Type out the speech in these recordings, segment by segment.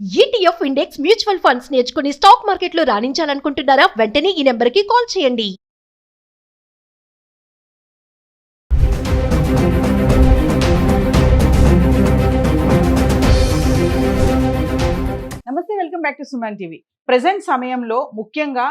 ETF index mutual funds నేర్చుకుని stock మార్కెట్లో రాణించాలనుకుంటున్నారా? వెంటనే ఈ నెంబర్కి కాల్ చేయండి. నమస్తే, welcome back to Suman TV. Present సమయంలో ముఖ్యంగా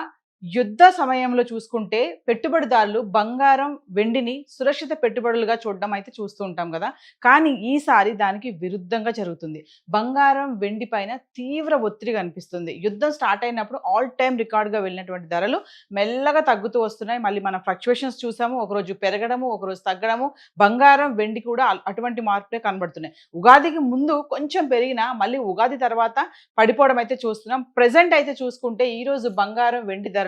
యుద్ధ సమయంలో చూసుకుంటే పెట్టుబడిదారులు బంగారం, వెండిని సురక్షిత పెట్టుబడులుగా చూడడం అయితే చూస్తూ ఉంటాం కదా. కానీ ఈసారి దానికి విరుద్ధంగా జరుగుతుంది. బంగారం, వెండి పైన తీవ్ర ఒత్తిడి కనిపిస్తుంది. యుద్ధం స్టార్ట్ అయినప్పుడు ఆల్ టైమ్ రికార్డుగా వెళ్ళినటువంటి ధరలు మెల్లగా తగ్గుతూ వస్తున్నాయి. మళ్ళీ మనం ఫ్లక్చువేషన్స్ చూసాము, ఒకరోజు పెరగడము, ఒకరోజు తగ్గడము. బంగారం, వెండి కూడా అటువంటి మార్పులే కనబడుతున్నాయి. ఉగాదికి ముందు కొంచెం పెరిగినా మళ్ళీ ఉగాది తర్వాత పడిపోవడం అయితే చూస్తున్నాం. ప్రెజెంట్ అయితే చూసుకుంటే ఈ రోజు బంగారం, వెండి ధరలు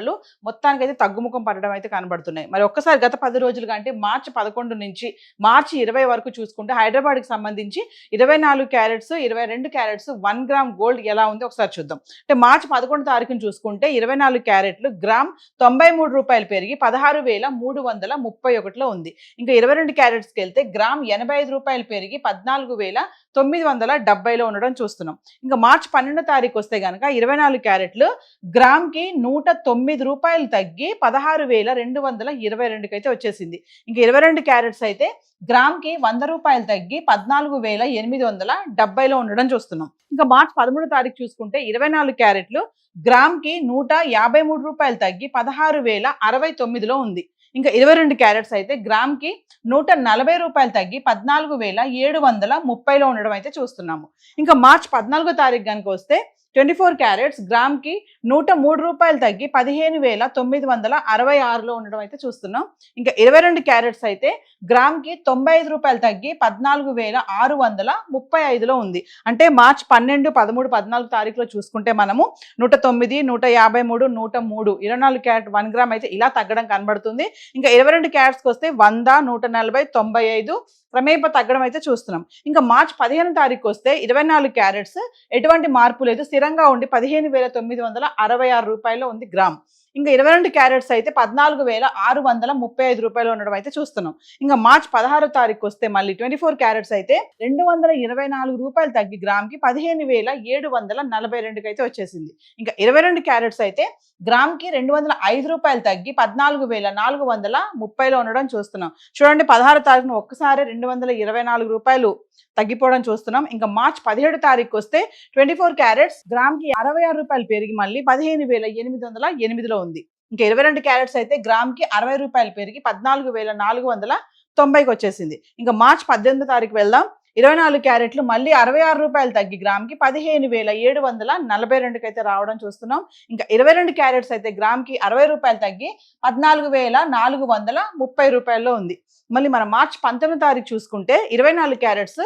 మొత్తానికి అయితే తగ్గుముఖం పడడం అయితే కనబడుతున్నాయి. మరి ఒక్కసారి గత 10 రోజులుగా అంటే మార్చి 11 నుంచి మార్చి 20 వరకు చూసుకుంటే హైదరాబాద్కి సంబంధించి 24 క్యారెట్స్, 22 క్యారెట్స్ 1 గ్రామ్ గోల్డ్ ఎలా ఉంది ఒకసారి చూద్దాం. అంటే మార్చి 11 తారీఖున చూసుకుంటే 24 క్యారెట్లు గ్రామ్ 93 రూపాయలు పెరిగి 16,331లో ఉంది. ఇంకా 22 క్యారెట్స్కి వెళ్తే గ్రామ్ 85 రూపాయలు పెరిగి 14,970లో ఉండడం చూస్తున్నాం. ఇంకా మార్చి 12 తారీఖు వస్తే కనుక 24 క్యారెట్లు గ్రామ్కి 109 రూపాయలు తగ్గి 16,222కి అయితే వచ్చేసింది. ఇంకా 22 క్యారెట్స్ అయితే గ్రామ్కి 100 రూపాయలు తగ్గి 14,870లో ఉండడం చూస్తున్నాం. ఇంకా మార్చి 13 తారీఖు చూసుకుంటే 24 క్యారెట్లు గ్రామ్కి 153 రూపాయలు తగ్గి 16,069లో ఉంది. ఇంకా 22 క్యారెట్స్ అయితే గ్రామ్కి 140 రూపాయలు తగ్గి 14,730లో ఉండడం అయితే చూస్తున్నాము. ఇంకా మార్చి 14 తారీఖు కనుక వస్తే 24 క్యారెట్స్ గ్రామ్కి 103 రూపాయలు తగ్గి 15,966లో ఉండడం అయితే చూస్తున్నాం. ఇంకా 22 క్యారెట్స్ అయితే గ్రామ్కి 95 రూపాయలు తగ్గి 14,635లో ఉంది. అంటే మార్చి 12, 13, 14 తారీఖులో చూసుకుంటే మనము 109, 153, 103, 24 క్యారెట్ 1 గ్రామ్ అయితే ఇలా తగ్గడం కనబడుతుంది. ఇంకా 22 క్యారెట్స్కి వస్తే 100, 140, 95 క్రమేప తగ్గడం అయితే చూస్తున్నాం. ఇంకా మార్చి 15 తారీఖు వస్తే 24 క్యారెట్స్ ఎటువంటి మార్పు లేదు, స్థిరంగా ఉండి 15,966 రూపాయలు ఉంది గ్రామ్. ఇంకా 22 క్యారెట్స్ అయితే 14,635 రూపాయలు ఉండడం అయితే చూస్తున్నాం. ఇంకా మార్చి 16 తారీఖు వస్తే మళ్ళీ 24 క్యారెట్స్ అయితే 224 రూపాయలు తగ్గి గ్రామ్కి 15,742కి అయితే వచ్చేసింది. ఇంకా 22 క్యారెట్స్ అయితే గ్రామ్కి 205 రూపాయలు తగ్గి 14,430లో ఉండడం చూస్తున్నాం. చూడండి, 16 తారీఖున ఒక్కసారి 224 రూపాయలు తగ్గిపోవడం చూస్తున్నాం. ఇంకా మార్చి 17 తారీఖు వస్తే 24 క్యారెట్స్ గ్రామ్కి 66 రూపాయలు పెరిగి మళ్ళీ 15,808లో ఉంది. ఇంకా 22 క్యారెట్స్ అయితే గ్రామ్కి 60 రూపాయలు పెరిగి 14,490కి వచ్చేసింది. ఇంకా మార్చి 18 తారీఖు వెళ్దాం. 24 క్యారెట్లు మళ్ళీ 66 రూపాయలు తగ్గి గ్రామ్కి 15,742కి అయితే రావడం చూస్తున్నాం. ఇంకా 22 క్యారెట్స్ అయితే గ్రామ్కి 60 రూపాయలు తగ్గి 14,430 రూపాయల్లో ఉంది. మళ్ళీ మనం మార్చి 19 తారీఖు చూసుకుంటే 24 క్యారెట్స్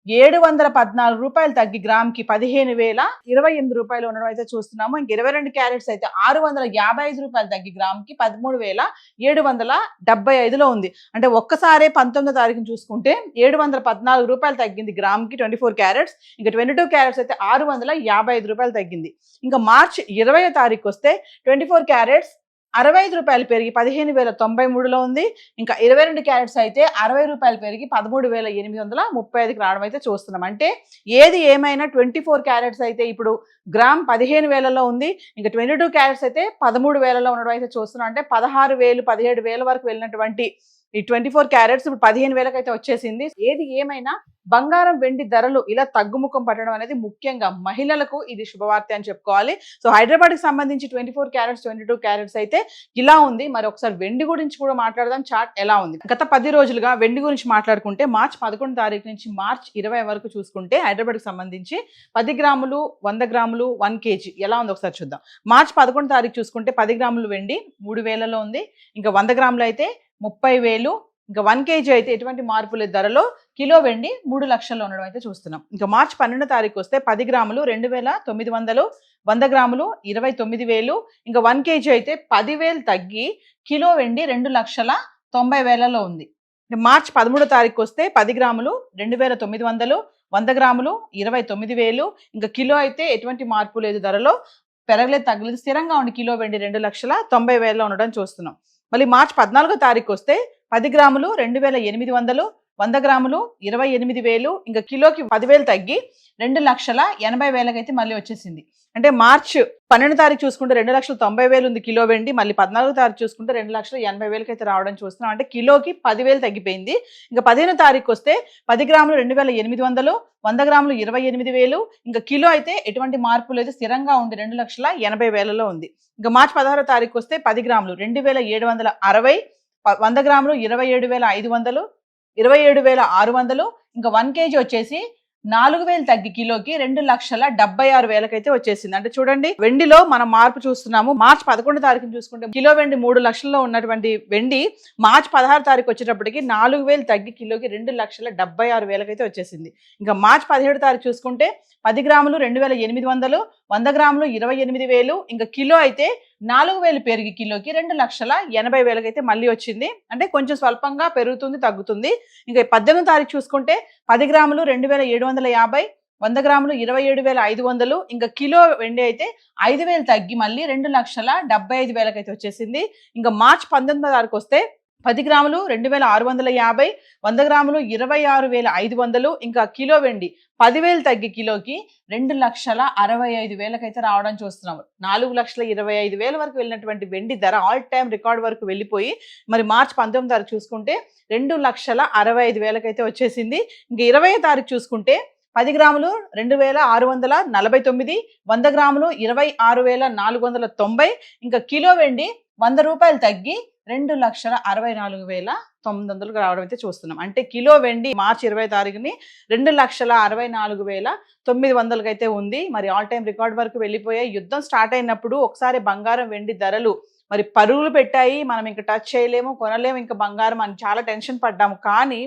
714 రూపాయలు తగ్గి గ్రామ్కి 15,028 రూపాయలు ఉండడం అయితే చూస్తున్నాము. ఇంక 22 క్యారెట్స్ అయితే 655 రూపాయలు తగ్గి గ్రామ్కి 13,775లో ఉంది. అంటే ఒక్కసారే 19 తారీఖున చూసుకుంటే 714 రూపాయలు తగ్గింది గ్రామ్కి 24 క్యారెట్స్. ఇంకా 22 క్యారెట్స్ అయితే 655 రూపాయలు తగ్గింది. ఇంకా మార్చి 20 తారీఖు వస్తే 24 క్యారెట్స్ 65 రూపాయలు పెరిగి 15,093లో ఉంది. ఇంకా 22 క్యారెట్స్ అయితే 60 రూపాయలు పెరిగి 13,835కి రావడం అయితే చూస్తున్నాం. అంటే ఏది ఏమైనా 24 క్యారెట్స్ అయితే ఇప్పుడు గ్రామ్ 15,000లో ఉంది. ఇంకా 22 క్యారెట్స్ అయితే 13,000లో ఉండడం అయితే చూస్తున్నాం. అంటే 16,000, 17,000 వరకు వెళ్ళినటువంటి ఈ 24 క్యారెట్స్ ఇప్పుడు 15,000కి అయితే వచ్చేసింది. ఏది ఏమైనా బంగారం, వెండి ధరలు ఇలా తగ్గుముఖం పట్టడం అనేది ముఖ్యంగా మహిళలకు ఇది శుభవార్త అని చెప్పుకోవాలి. సో హైదరాబాద్కి సంబంధించి 24 క్యారెట్స్, 22 క్యారెట్స్ అయితే ఇలా ఉంది. మరి ఒకసారి వెండి గురించి కూడా మాట్లాడదాం. చార్ట్ ఎలా ఉంది? గత 10 రోజులుగా వెండి గురించి మాట్లాడుకుంటే మార్చి 11 తారీఖు నుంచి మార్చి 20 వరకు చూసుకుంటే హైదరాబాద్కి సంబంధించి 10 గ్రాములు, 100 గ్రాములు, 1 kg ఎలా ఉంది ఒకసారి చూద్దాం. మార్చి 11 తారీఖు చూసుకుంటే 10 గ్రాములు వెండి 3,000లో ఉంది. ఇంకా 100 గ్రాములు అయితే 30,000. ఇంకా 1 kg అయితే ఎటువంటి మార్పు లేదు ధరలో. కిలో వెండి 3 లక్షల్లో ఉండడం అయితే చూస్తున్నాం. ఇంకా మార్చి 12 తారీఖు వస్తే 10 గ్రాములు 2,900, 100 గ్రాములు 29,000. ఇంకా 1 kg అయితే 10,000 తగ్గి కిలో వెండి 2,90,000లో ఉంది. మార్చి 13 తారీఖు వస్తే 10 గ్రాములు 2,900, 100 గ్రాములు 29,000. ఇంకా కిలో అయితే ఎటువంటి మార్పు లేదు ధరలో, పెరగలేదు తగ్గలేదు, స్థిరంగా ఉండి కిలో వెండి 2,90,000లో ఉండడం చూస్తున్నాం. మళ్ళీ మార్చి 14 తారీఖు వస్తే 10 గ్రాములు 2,800, 100 గ్రాములు 28,000, ఇంకా కిలోకి 10,000 తగ్గి 2,80,000 అయితే మళ్ళీ వచ్చేసింది. అంటే మార్చ్ 12 తారీఖు చూసుకుంటే 2,90,000 ఉంది కిలో వెండి, మళ్ళీ 14 తారీఖు చూసుకుంటే 2,80,000 అయితే రావడం చూస్తున్నాం. అంటే కిలోకి 10,000 తగ్గిపోయింది. ఇంకా 15 తారీఖు వస్తే 10 గ్రాములు 2,800, 100 గ్రాములు 28,000, ఇంకా కిలో అయితే ఎటువంటి మార్పు లేదు, స్థిరంగా ఉంది 2,80,000లో ఉంది. ఇంకా మార్చి 16 తారీఖు వస్తే 10 గ్రాములు 2,760, 100 గ్రాములు 27,500, 27,600, ఇంకా 1 kg వచ్చేసి 4,000 తగ్గి కిలోకి 2,76,000 అయితే వచ్చేసింది. అంటే చూడండి వెండిలో మనం మార్పు చూస్తున్నాము. మార్చి 11 తారీఖుని చూసుకుంటే కిలో వెండి 3 లక్షల్లో ఉన్నటువంటి వెండి మార్చి 16 తారీఖు వచ్చేటప్పటికి 4,000 తగ్గి కిలోకి 2,76,000 అయితే వచ్చేసింది. ఇంకా మార్చి 17 తారీఖు చూసుకుంటే 10 గ్రాములు 2,800, 100 గ్రాములు 28,000, ఇంకా కిలో అయితే 4,000 పెరిగి కిలోకి 2,80,000 అయితే మళ్ళీ వచ్చింది. అంటే కొంచెం స్వల్పంగా పెరుగుతుంది తగ్గుతుంది. ఇంకా 18 తారీఖు చూసుకుంటే 10 గ్రాములు 2,750, 100 గ్రాములు 27,500, ఇంకా కిలో వెండి అయితే 5,000 తగ్గి మళ్ళీ 2,75,000 అయితే వచ్చేసింది. ఇంకా మార్చి 19 తారీఖు వస్తే 10 గ్రాములు 2,650, 100 గ్రాములు 26,500, ఇంకా కిలో వెండి 10,000 తగ్గి కిలోకి 2,65,000 అయితే రావడం చూస్తున్నాము. 4,25,000 వరకు వెళ్ళినటువంటి వెండి ధర ఆల్ టైమ్ రికార్డ్ వరకు వెళ్ళిపోయి మరి మార్చి 19 తారీఖు చూసుకుంటే 2,65,000 అయితే వచ్చేసింది. ఇంకా 20 తారీఖు చూసుకుంటే 10 గ్రాములు 2,649, 100 గ్రాములు 26,490, ఇంకా కిలో వెండి 100 రూపాయలు తగ్గి 2,64,900 రావడం అయితే చూస్తున్నాం. అంటే కిలో వెండి మార్చి 20 తారీఖుని 2,64,900 అయితే ఉంది. మరి ఆల్ టైమ్ రికార్డ్ వరకు వెళ్ళిపోయాయి. యుద్ధం స్టార్ట్ అయినప్పుడు ఒకసారి బంగారం వెండి ధరలు మరి పరుగులు పెట్టాయి. మనం ఇంకా టచ్ చేయలేము, కొనలేము ఇంకా బంగారం అని చాలా టెన్షన్ పడ్డాము. కానీ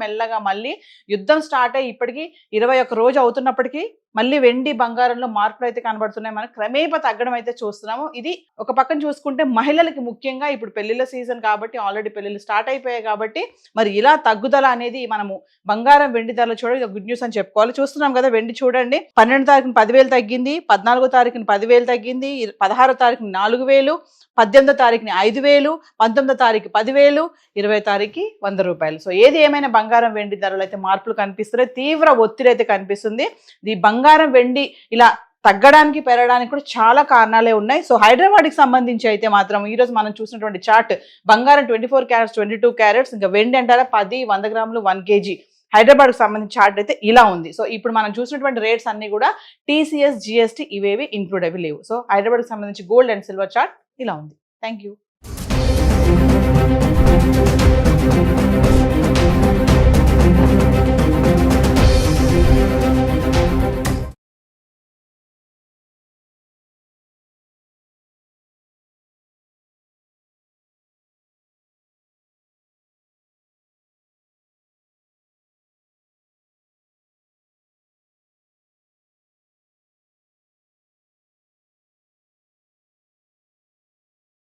మెల్లగా మళ్ళీ యుద్ధం స్టార్ట్ అయ్యి ఇప్పటికీ 21 రోజు అవుతున్నప్పటికీ మళ్ళీ వెండి బంగారంలో మార్పులు అయితే కనబడుతున్నాయి. మనం క్రమేపా తగ్గడం అయితే చూస్తున్నాము. ఇది ఒక పక్కన చూసుకుంటే మహిళలకి ముఖ్యంగా ఇప్పుడు పెళ్లిళ్ళ సీజన్ కాబట్టి ఆల్రెడీ పెళ్లిళ్ళు స్టార్ట్ అయిపోయాయి కాబట్టి మరి ఇలా తగ్గుదల అనేది మనము బంగారం వెండి ధరలు చూడండి గుడ్ న్యూస్ అని చెప్పుకోవాలి. చూస్తున్నాం కదా వెండి చూడండి 12 తారీఖున 10,000 తగ్గింది, 14 తారీఖున 10,000 తగ్గింది, 16 తారీఖున 4,000, 18 తారీఖుని 5,000, 19 తారీఖు 10,000, 20 తారీఖు 100 రూపాయలు. సో ఏది ఏమైనా బంగారం వెండి ధరలు అయితే మార్పులు కనిపిస్తున్నాయి. తీవ్ర ఒత్తిడి అయితే కనిపిస్తుంది. ఈ బంగారం వెండి ఇలా తగ్గడానికి పెరగడానికి కూడా చాలా కారణాలే ఉన్నాయి. సో హైదరాబాద్కి సంబంధించి అయితే మాత్రం ఈరోజు మనం చూసినటువంటి చార్ట్ బంగారం 24 క్యారెట్స్ 22 క్యారెట్స్, ఇంకా వెండి అంటారా 10, 100 గ్రాములు 1 kg హైదరాబాద్కి సంబంధించిన చార్ట్ అయితే ఇలా ఉంది. సో ఇప్పుడు మనం చూసినటువంటి రేట్స్ అన్ని కూడా TCS GST ఇవేవి ఇంక్లూడ్ అవి లేవు. సో హైదరాబాద్కి సంబంధించి గోల్డ్ అండ్ సిల్వర్ చార్ట్ ఇలా ఉంది. Thank you.